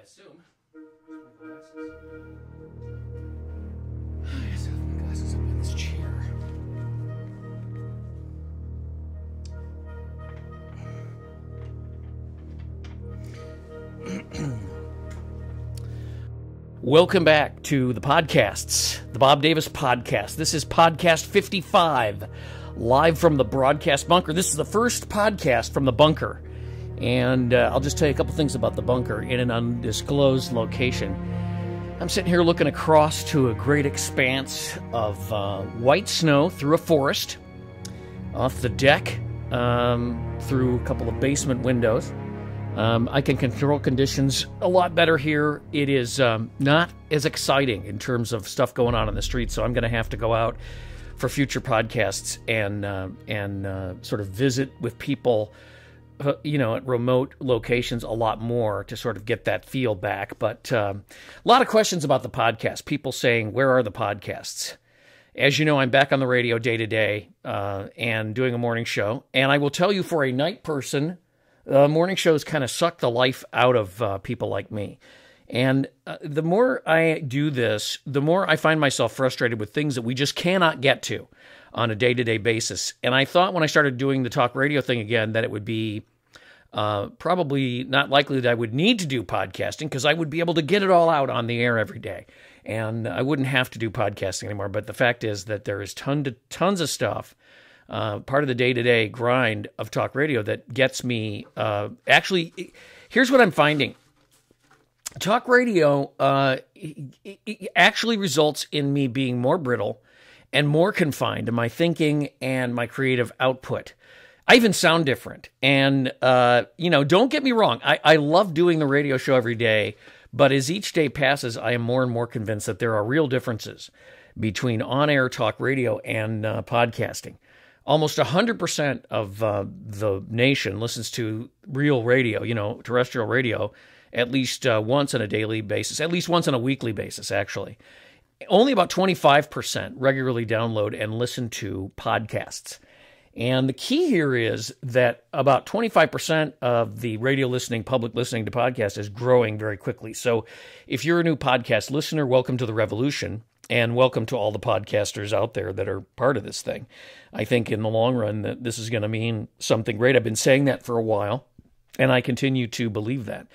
assume. Where's my glasses? I guess I have my glasses up in this chair. Welcome back to the podcasts, the Bob Davis Podcast. This is podcast 55, live from the broadcast bunker. This is the first podcast from the bunker. And I'll just tell you a couple things about the bunker in an undisclosed location. I'm sitting here looking across to a great expanse of white snow through a forest, off the deck, through a couple of basement windows. I can control conditions a lot better here. It is not as exciting in terms of stuff going on in the street, so I'm going to have to go out for future podcasts and sort of visit with people, at remote locations a lot more to sort of get that feel back. But a lot of questions about the podcast. People saying, where are the podcasts? As you know, I'm back on the radio day to day and doing a morning show. And I will tell you, for a night person, morning shows kind of suck the life out of people like me. And the more I do this, the more I find myself frustrated with things that we just cannot get to on a day-to-day basis. And I thought when I started doing the talk radio thing again that it would be probably not likely that I would need to do podcasting because I would be able to get it all out on the air every day. And I wouldn't have to do podcasting anymore. But the fact is that there is tons of stuff, part of the day-to-day grind of talk radio that gets me. Actually, here's what I'm finding. Talk radio it actually results in me being more brittle and more confined in my thinking and my creative output. I even sound different. And, don't get me wrong. I love doing the radio show every day. But as each day passes, I am more and more convinced that there are real differences between on-air talk radio and podcasting. Almost 100% of the nation listens to real radio, terrestrial radio, at least once on a daily basis, at least once on a weekly basis, actually. Only about 25% regularly download and listen to podcasts. And the key here is that about 25% of the radio listening, public listening to podcasts is growing very quickly. So if you're a new podcast listener, welcome to the revolution. And welcome to all the podcasters out there that are part of this thing. I think in the long run that this is going to mean something great. I've been saying that for a while, and I continue to believe that.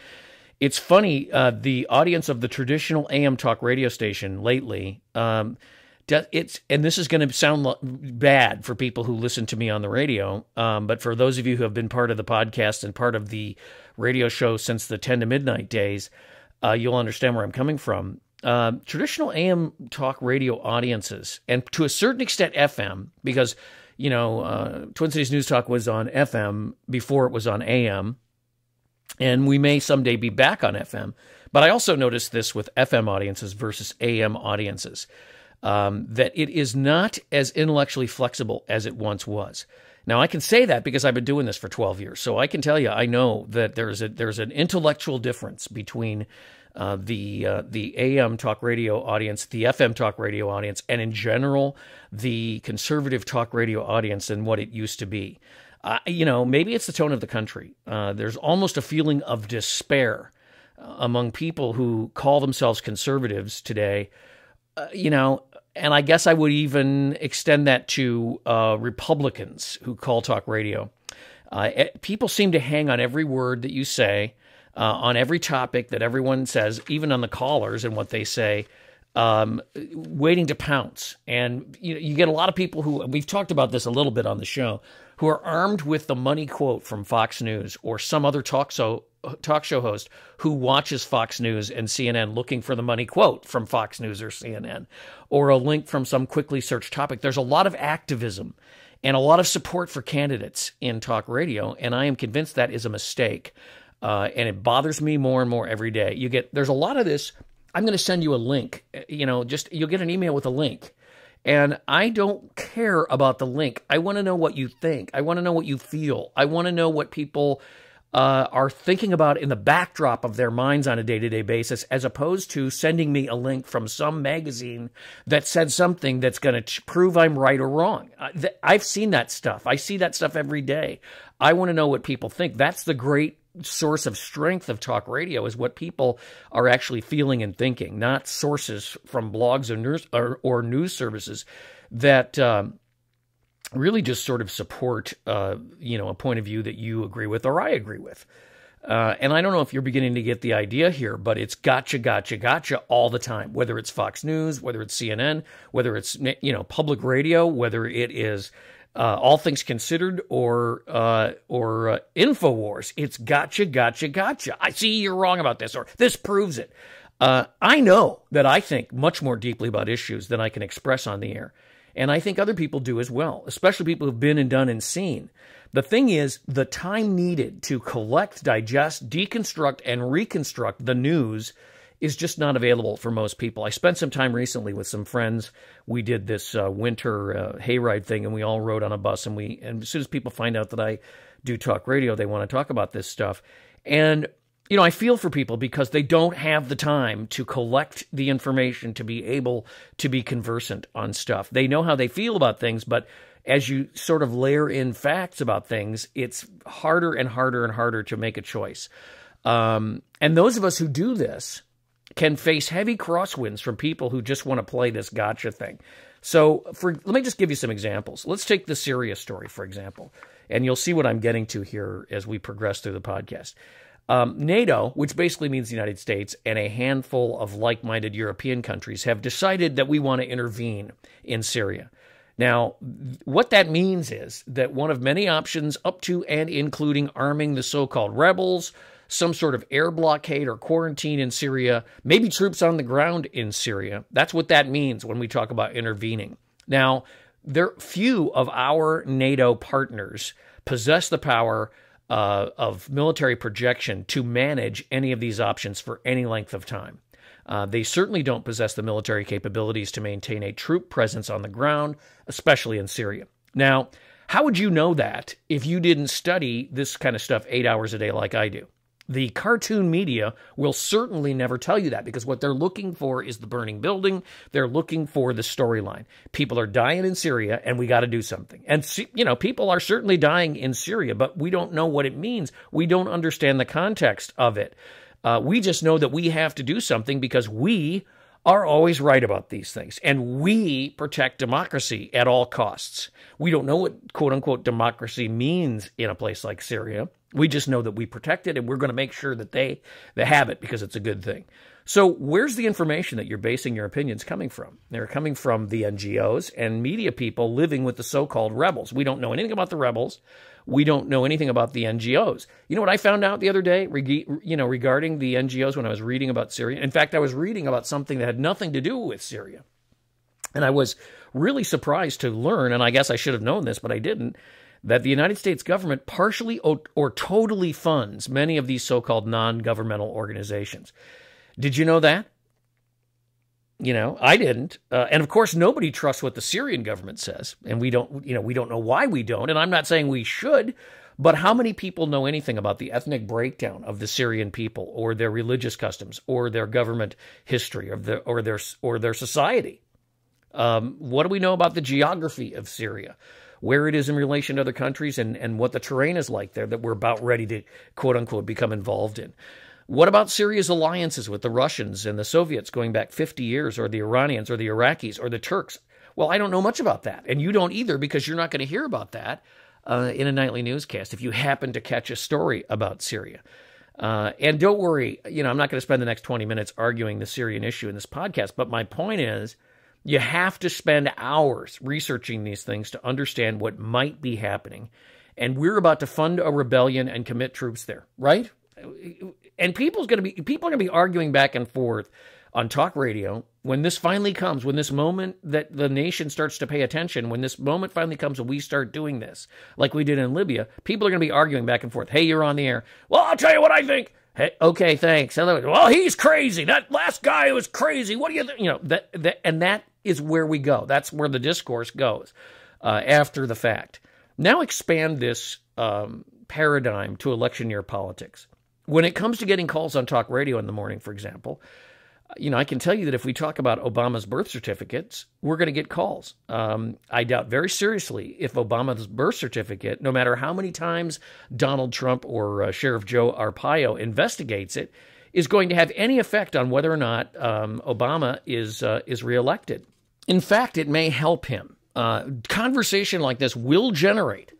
It's funny, the audience of the traditional AM talk radio station lately, and this is going to sound bad for people who listen to me on the radio, but for those of you who have been part of the podcast and part of the radio show since the 10 to midnight days, you'll understand where I'm coming from. Traditional AM talk radio audiences, and to a certain extent FM, because, Twin Cities News Talk was on FM before it was on AM, and we may someday be back on FM. But I also noticed this with FM audiences versus AM audiences, that it is not as intellectually flexible as it once was. Now, I can say that because I've been doing this for 12 years, so I can tell you, I know that there's an intellectual difference between the AM talk radio audience, the FM talk radio audience, and in general, the conservative talk radio audience and what it used to be. Maybe it's the tone of the country. There's almost a feeling of despair among people who call themselves conservatives today, and I guess I would even extend that to Republicans who call talk radio. People seem to hang on every word that you say, on every topic that everyone says, even on the callers and what they say, waiting to pounce. And you get a lot of people who, we've talked about this a little bit on the show, who are armed with the money quote from Fox News or some other talk show host who watches Fox News and CNN looking for the money quote from Fox News or CNN, or a link from some quickly searched topic. There's a lot of activism and a lot of support for candidates in talk radio, and I am convinced that is a mistake. And it bothers me more and more every day. There's a lot of this. I'm going to send you a link, you'll get an email with a link. And I don't care about the link. I want to know what you think. I want to know what you feel. I want to know what people are thinking about in the backdrop of their minds on a day-to-day basis, as opposed to sending me a link from some magazine that said something that's going to prove I'm right or wrong. I've seen that stuff. I see that stuff every day. I want to know what people think. That's the great source of strength of talk radio is what people are actually feeling and thinking, not sources from blogs or news services that really just sort of support, a point of view that you agree with or I agree with. And I don't know if you're beginning to get the idea here, but it's gotcha, gotcha, gotcha all the time, whether it's Fox News, whether it's CNN, whether it's, public radio, whether it is All Things Considered or InfoWars. It's gotcha, gotcha, gotcha. I see you're wrong about this, or this proves it. I know that I think much more deeply about issues than I can express on the air. And I think other people do as well, especially people who've been and done and seen. The thing is, the time needed to collect, digest, deconstruct, and reconstruct the news is just not available for most people. I spent some time recently with some friends. We did this winter hayride thing, and we all rode on a bus. And as soon as people find out that I do talk radio, they want to talk about this stuff. And I feel for people because they don't have the time to collect the information to be able to be conversant on stuff. They know how they feel about things, but as you sort of layer in facts about things, it's harder and harder and harder to make a choice. And those of us who do this can face heavy crosswinds from people who just want to play this gotcha thing. So let me just give you some examples. Let's take the Syria story, for example, and you'll see what I'm getting to here as we progress through the podcast. NATO, which basically means the United States, and a handful of like-minded European countries have decided that we want to intervene in Syria. Now, what that means is that one of many options up to and including arming the so-called rebels, some sort of air blockade or quarantine in Syria, maybe troops on the ground in Syria. That's what that means when we talk about intervening. Now, few of our NATO partners possess the power of military projection to manage any of these options for any length of time. They certainly don't possess the military capabilities to maintain a troop presence on the ground, especially in Syria. Now, how would you know that if you didn't study this kind of stuff 8 hours a day like I do? The cartoon media will certainly never tell you that because what they're looking for is the burning building. They're looking for the storyline. People are dying in Syria, and we got to do something. And, people are certainly dying in Syria, but we don't know what it means. We don't understand the context of it. We just know that we have to do something because we are always right about these things, and we protect democracy at all costs. We don't know what quote-unquote democracy means in a place like Syria. We just know that we protect it, and we're going to make sure that they have it because it's a good thing. So where's the information that you're basing your opinions coming from? They're coming from the NGOs and media people living with the so-called rebels. We don't know anything about the rebels. We don't know anything about the NGOs. You know what I found out the other day, regarding the NGOs when I was reading about Syria? In fact, I was reading about something that had nothing to do with Syria. And I was really surprised to learn, and I guess I should have known this, but I didn't, that the United States government partially or totally funds many of these so-called non-governmental organizations. Did you know that? I didn't. And of course, nobody trusts what the Syrian government says. And we don't know why we don't. And I'm not saying we should, but how many people know anything about the ethnic breakdown of the Syrian people or their religious customs or their government history or their society? What do we know about the geography of Syria? Where it is in relation to other countries and what the terrain is like there that we're about ready to, quote unquote, become involved in. What about Syria's alliances with the Russians and the Soviets going back 50 years, or the Iranians or the Iraqis or the Turks? Well, I don't know much about that. And you don't either, because you're not going to hear about that in a nightly newscast if you happen to catch a story about Syria. And don't worry, I'm not going to spend the next 20 minutes arguing the Syrian issue in this podcast, but my point is, you have to spend hours researching these things to understand what might be happening. And we're about to fund a rebellion and commit troops there, right? And people are going to be arguing back and forth on talk radio when this finally comes, when this moment that the nation starts to pay attention, when this moment finally comes and we start doing this, like we did in Libya, people are going to be arguing back and forth. Hey, you're on the air. Well, I'll tell you what I think. Hey, okay, thanks. Well, he's crazy. That last guy was crazy. What do you think? And that is where we go. That's where the discourse goes after the fact. Now expand this paradigm to election year politics. When it comes to getting calls on talk radio in the morning, for example, I can tell you that if we talk about Obama's birth certificates, we're going to get calls. I doubt very seriously if Obama's birth certificate, no matter how many times Donald Trump or Sheriff Joe Arpaio investigates it, is going to have any effect on whether or not Obama is reelected. In fact, it may help him. Conversation like this will generate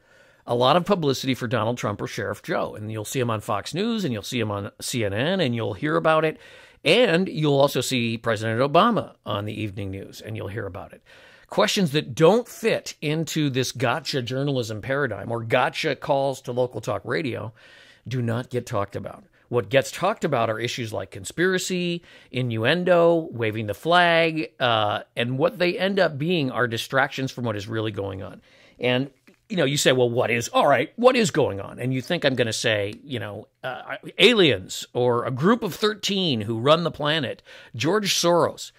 a lot of publicity for Donald Trump or Sheriff Joe, and you'll see him on Fox News, and you'll see him on CNN, and you'll hear about it. And you'll also see President Obama on the evening news, and you'll hear about it. Questions that don't fit into this gotcha journalism paradigm or gotcha calls to local talk radio do not get talked about. What gets talked about are issues like conspiracy, innuendo, waving the flag, and what they end up being are distractions from what is really going on. And you say, well, what is going on? And you think I'm going to say, aliens or a group of 13 who run the planet, George Soros.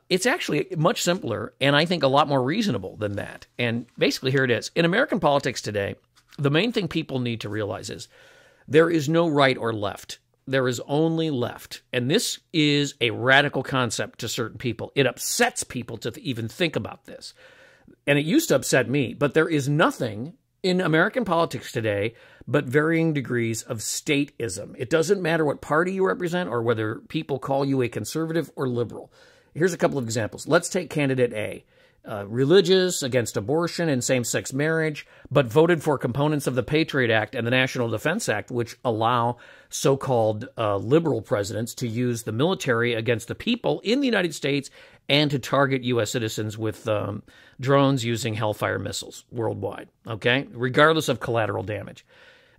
It's actually much simpler and I think a lot more reasonable than that. And basically here it is. In American politics today, the main thing people need to realize is there is no right or left. There is only left. And this is a radical concept to certain people. It upsets people to even think about this. And it used to upset me, but there is nothing in American politics today but varying degrees of stateism. It doesn't matter what party you represent or whether people call you a conservative or liberal. Here's a couple of examples. Let's take candidate A. Religious, against abortion and same-sex marriage, but voted for components of the Patriot Act and the National Defense Act, which allow so-called liberal presidents to use the military against the people in the United States and to target U.S. citizens with drones using Hellfire missiles worldwide, okay? Regardless of collateral damage.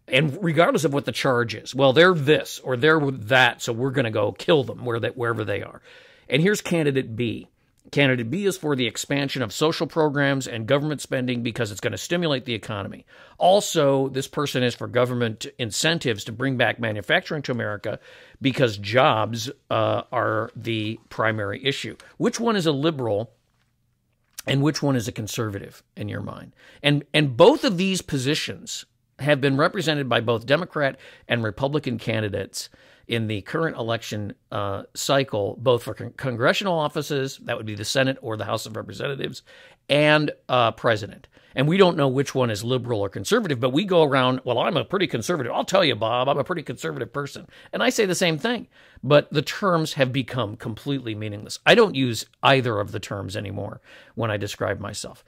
And regardless of what the charge is. Well, they're this or they're that, so we're going to go kill them wherever they are. And here's candidate B. Candidate B is for the expansion of social programs and government spending because it's going to stimulate the economy. Also, this person is for government incentives to bring back manufacturing to America because jobs are the primary issue. Which one is a liberal and which one is a conservative in your mind? And both of these positions have been represented by both Democrat and Republican candidates in the current election cycle, both for congressional offices, that would be the Senate or the House of Representatives, and president. And we don't know which one is liberal or conservative, but we go around, well, I'm a pretty conservative. I'll tell you, Bob, I'm a pretty conservative person. And I say the same thing, but the terms have become completely meaningless. I don't use either of the terms anymore when I describe myself.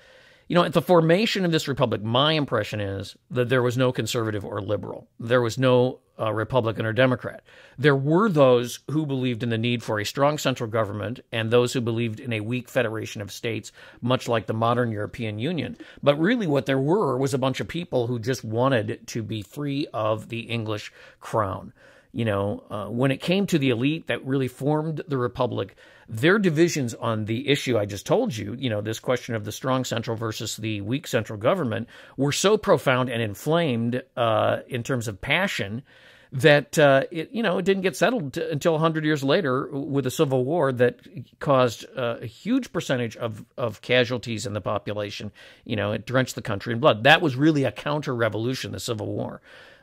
At the formation of this republic, my impression is that there was no conservative or liberal. There was no Republican or Democrat. There were those who believed in the need for a strong central government and those who believed in a weak federation of states, much like the modern European Union. But really what there were was a bunch of people who just wanted to be free of the English crown. When it came to the elite that really formed the republic, their divisions on the issue I just told you, this question of the strong central versus the weak central government, were so profound and inflamed in terms of passion that it didn't get settled until 100 years later with a civil war that caused a huge percentage of casualties in the population. It drenched the country in blood. That was really a counter-revolution, the Civil War.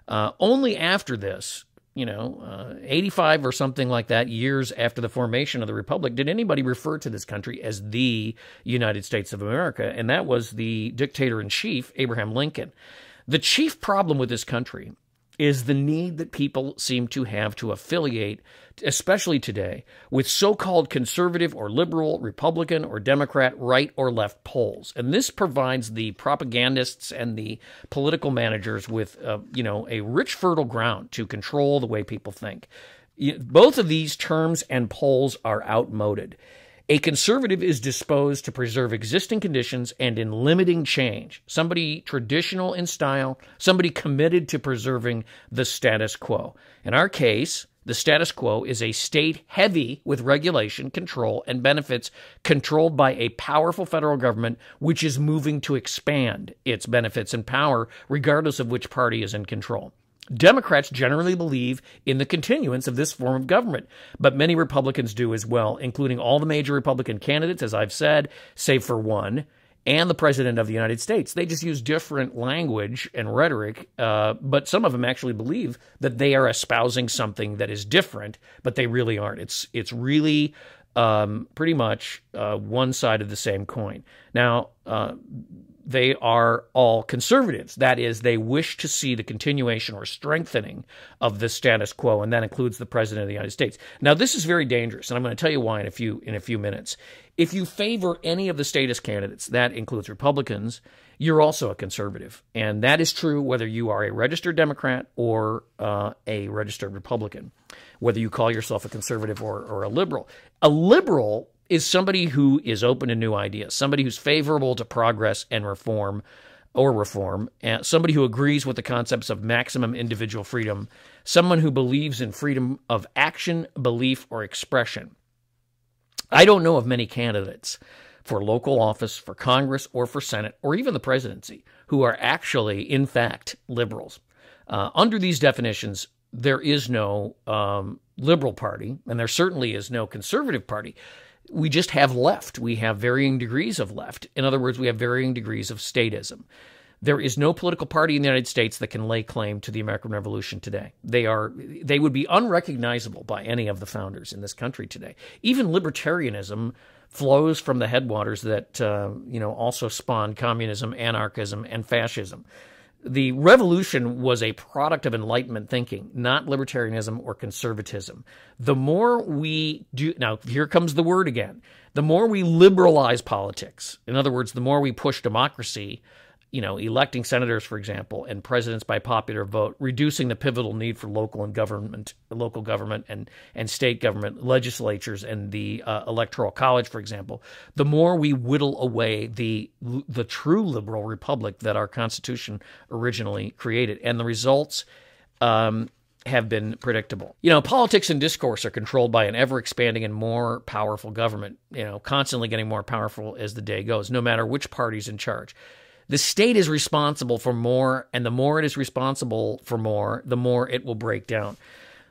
Only after this, 85 or something like that, years after the formation of the Republic, did anybody refer to this country as the United States of America? And that was the dictator-in-chief, Abraham Lincoln. The chief problem with this country is the need that people seem to have to affiliate, especially today, with so-called conservative or liberal, Republican or Democrat, right or left poles. And this provides the propagandists and the political managers with, a rich, fertile ground to control the way people think. Both of these terms and poles are outmoded. A conservative is disposed to preserve existing conditions and in limiting change. Somebody traditional in style, somebody committed to preserving the status quo. In our case, the status quo is a state heavy with regulation, control, and benefits controlled by a powerful federal government which is moving to expand its benefits and power regardless of which party is in control. Democrats generally believe in the continuance of this form of government, but many Republicans do as well, including all the major Republican candidates, as I've said, save for one. and the President of the United States. They just use different language and rhetoric, but some of them actually believe that they are espousing something that is different, but they really aren't. It's really pretty much one side of the same coin. Now, they are all conservatives. That is, they wish to see the continuation or strengthening of the status quo, and that includes the President of the United States. Now, this is very dangerous, and I'm going to tell you why in a few minutes. If you favor any of the status candidates, that includes Republicans, you're also a conservative. And that is true whether you are a registered Democrat or a registered Republican, whether you call yourself a conservative or a liberal. A liberal is somebody who is open to new ideas, somebody who's favorable to progress and reform, and somebody who agrees with the concepts of maximum individual freedom, someone who believes in freedom of action, belief, or expression. I don't know of many candidates for local office, for Congress, or for Senate, or even the presidency, who are actually, in fact, liberals. Under these definitions, there is no liberal party, and there certainly is no conservative party. We just have left. We have varying degrees of left. In other words, we have varying degrees of statism. There is no political party in the United States that can lay claim to the American Revolution today. They would be unrecognizable by any of the founders in this country today. Even libertarianism flows from the headwaters that also spawned communism, anarchism, and fascism. The revolution was a product of Enlightenment thinking, not libertarianism or conservatism. The more we do, now here comes the word again, the more we liberalize politics, in other words, the more we push democracy, electing senators, for example, and presidents by popular vote, reducing the pivotal need for local government and state government, legislatures, and the electoral college, for example, the more we whittle away the true liberal republic that our Constitution originally created. And the results have been predictable. Politics and discourse are controlled by an ever-expanding and more powerful government, constantly getting more powerful as the day goes, no matter which party's in charge. The state is responsible for more, and the more it is responsible for more, the more it will break down.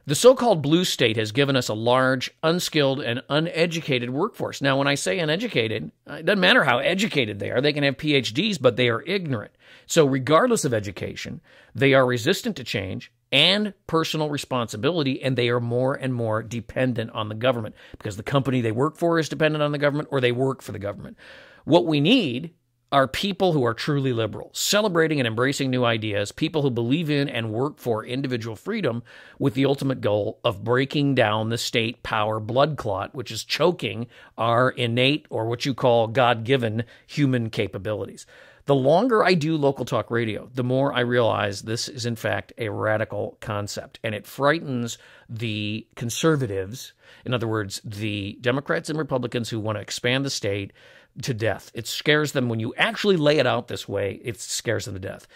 The so-called blue state has given us a large, unskilled, and uneducated workforce. Now, when I say uneducated, it doesn't matter how educated they are. They can have PhDs, but they are ignorant. So regardless of education, they are resistant to change and personal responsibility, and they are more and more dependent on the government because the company they work for is dependent on the government or they work for the government. What we need are people who are truly liberal, celebrating and embracing new ideas, people who believe in and work for individual freedom with the ultimate goal of breaking down the state power blood clot, which is choking our innate, or what you call God-given, human capabilities. The longer I do local talk radio, the more I realize this is, in fact, a radical concept, and it frightens the conservatives, in other words, the Democrats and Republicans who want to expand the state, to death. It scares them when you actually lay it out this way. It scares them to death.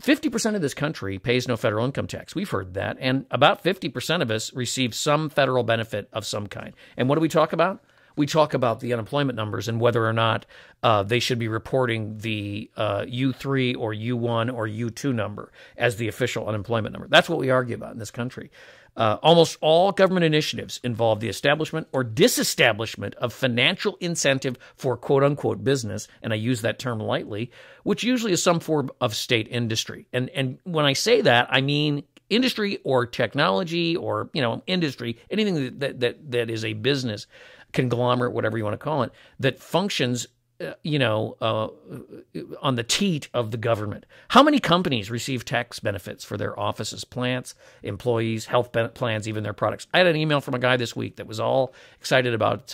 50% of this country pays no federal income tax. We've heard that. And about 50% of us receive some federal benefit of some kind. And what do we talk about? We talk about the unemployment numbers and whether or not they should be reporting the U3 or U1 or U2 number as the official unemployment number. That's what we argue about in this country. Almost all government initiatives involve the establishment or disestablishment of financial incentive for quote-unquote business, and I use that term lightly, which usually is some form of state industry. And when I say that, I mean industry or technology or, industry, anything that is a business, conglomerate, whatever you want to call it, that functions on the teat of the government. How many companies receive tax benefits for their offices, plants, employees, health plans, even their products? I had an email from a guy this week that was all excited about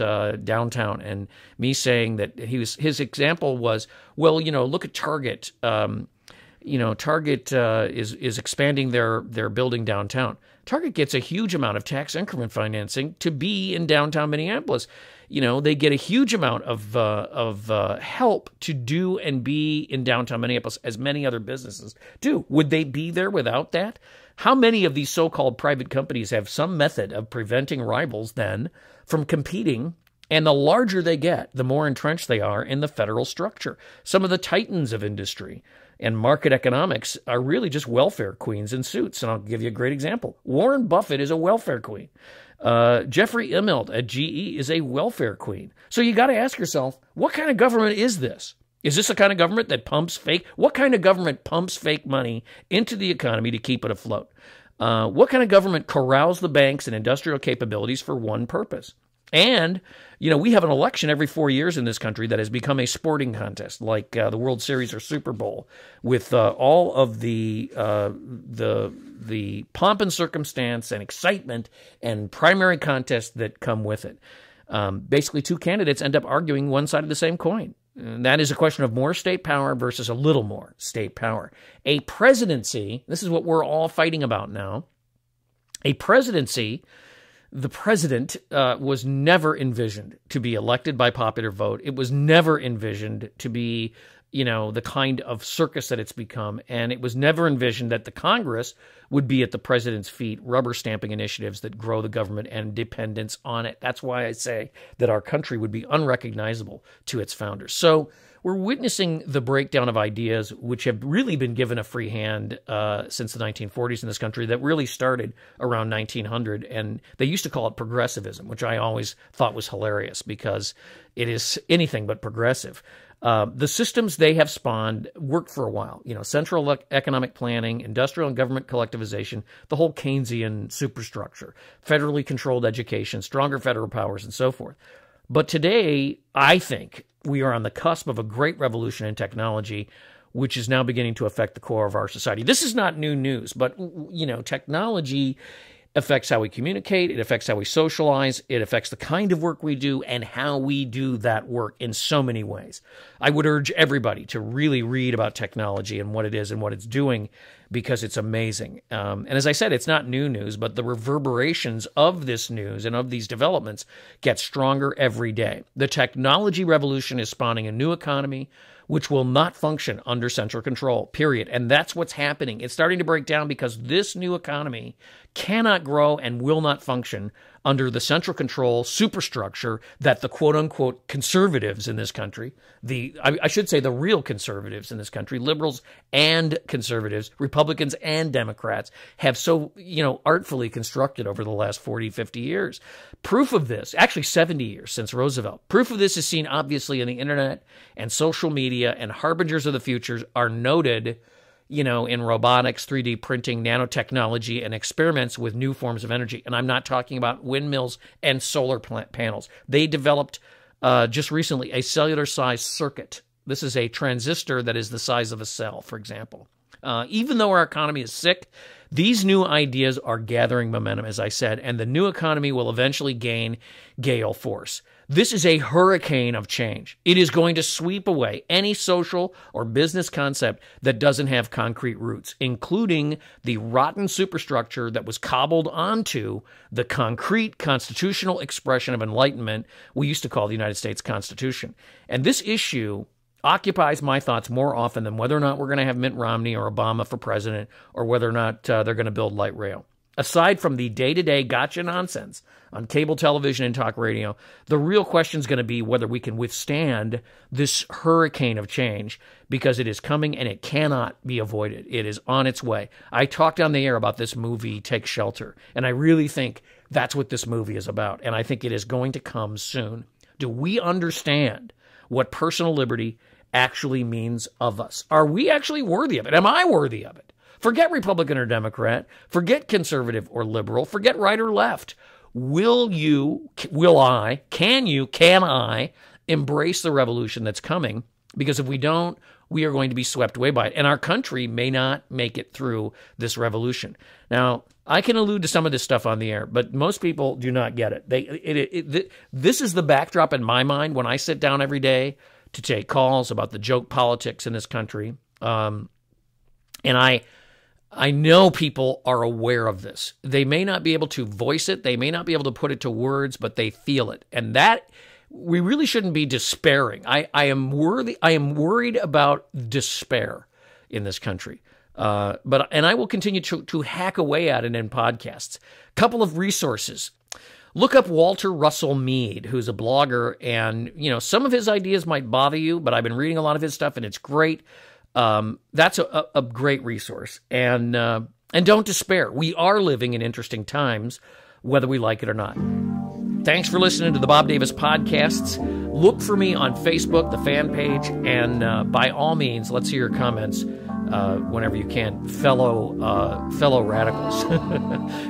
downtown, and me saying that his example was, well, look at Target. Target is expanding their building downtown. Target gets a huge amount of tax increment financing to be in downtown Minneapolis. They get a huge amount of help to do and be in downtown Minneapolis, as many other businesses do. Would they be there without that? How many of these so-called private companies have some method of preventing rivals then from competing? And the larger they get, the more entrenched they are in the federal structure. Some of the titans of industry and market economics are really just welfare queens in suits. And I'll give you a great example. Warren Buffett is a welfare queen. Jeffrey Immelt at GE is a welfare queen. So you got to ask yourself, what kind of government is this? Is this the kind of government that pumps fake? What kind of government pumps fake money into the economy to keep it afloat? What kind of government corrals the banks and industrial capabilities for one purpose? And, we have an election every 4 years in this country that has become a sporting contest, like the World Series or Super Bowl, with all of the pomp and circumstance and excitement and primary contests that come with it. Basically, two candidates end up arguing one side of the same coin. And that is a question of more state power versus a little more state power. A presidency, this is what we're all fighting about now. A presidency, the president was never envisioned to be elected by popular vote. It was never envisioned to be, the kind of circus that it's become. And it was never envisioned that the Congress would be at the president's feet, rubber stamping initiatives that grow the government and dependence on it. That's why I say that our country would be unrecognizable to its founders. So we're witnessing the breakdown of ideas which have really been given a free hand since the 1940s in this country, that really started around 1900. And they used to call it progressivism, which I always thought was hilarious because it is anything but progressive. The systems they have spawned worked for a while. Central economic planning, industrial and government collectivization, the whole Keynesian superstructure, federally controlled education, stronger federal powers, and so forth. But today, I think we are on the cusp of a great revolution in technology, which is now beginning to affect the core of our society. This is not new news, but, technology affects how we communicate, it affects how we socialize, it affects the kind of work we do and how we do that work in so many ways. I would urge everybody to really read about technology and what it is and what it's doing, because it's amazing. And as I said, it's not new news, but the reverberations of this news and of these developments get stronger every day. The technology revolution is spawning a new economy which will not function under central control, period. And that's what's happening. It's starting to break down because this new economy cannot grow and will not function under the central control superstructure that the quote-unquote conservatives in this country, I should say the real conservatives in this country, liberals and conservatives, Republicans and Democrats, have so, artfully constructed over the last 40, 50 years. Proof of this, actually 70 years since Roosevelt, proof of this is seen obviously in the internet and social media, and harbingers of the futures are noted in robotics, 3D printing, nanotechnology, and experiments with new forms of energy. And I'm not talking about windmills and solar panels. They developed just recently a cellular-sized circuit. This is a transistor that is the size of a cell, for example. Even though our economy is sick, these new ideas are gathering momentum, as I said, and the new economy will eventually gain gale force. This is a hurricane of change. It is going to sweep away any social or business concept that doesn't have concrete roots, including the rotten superstructure that was cobbled onto the concrete constitutional expression of enlightenment we used to call the United States Constitution. And this issue occupies my thoughts more often than whether or not we're going to have Mitt Romney or Obama for president, or whether or not they're going to build light rail. Aside from the day-to-day gotcha nonsense on cable television and talk radio, the real question is going to be whether we can withstand this hurricane of change, because it is coming and it cannot be avoided. It is on its way. I talked on the air about this movie, Take Shelter, and I really think that's what this movie is about, and I think it is going to come soon. Do we understand what personal liberty actually means of us? Are we actually worthy of it? Am I worthy of it? Forget Republican or Democrat. Forget conservative or liberal. Forget right or left. Can I embrace the revolution that's coming? Because if we don't, we are going to be swept away by it. And our country may not make it through this revolution. Now, I can allude to some of this stuff on the air, but most people do not get it. This is the backdrop in my mind when I sit down every day to take calls about the joke politics in this country. And I know people are aware of this. They may not be able to voice it. They may not be able to put it to words, but they feel it. And that, we really shouldn't be despairing. I am worried about despair in this country. But I will continue to hack away at it in podcasts. Couple of resources. Look up Walter Russell Mead, who's a blogger, and some of his ideas might bother you, but I've been reading a lot of his stuff, and it's great. That's a great resource. And don't despair. We are living in interesting times, whether we like it or not. Thanks for listening to the Bob Davis Podcasts. look for me on Facebook, the fan page, and by all means, let's hear your comments whenever you can, fellow radicals.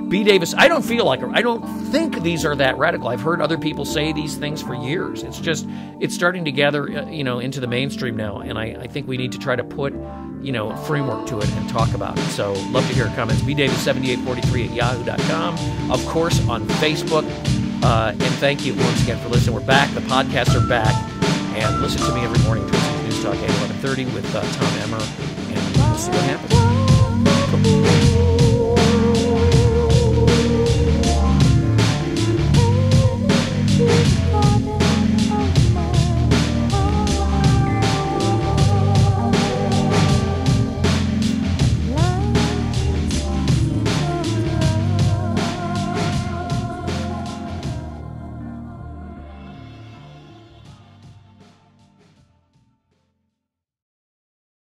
B. Davis, I don't think these are that radical. I've heard other people say these things for years. It's starting to gather, into the mainstream now, and I think we need to try to put, a framework to it and talk about it. So love to hear comments. bdavis7843@yahoo.com. Of course, on Facebook. And thank you once again for listening. We're back. The podcasts are back. And listen to me every morning, Twin Cities News Talk, 11:30 with Tom Emmer. And we'll see what happens. Cool.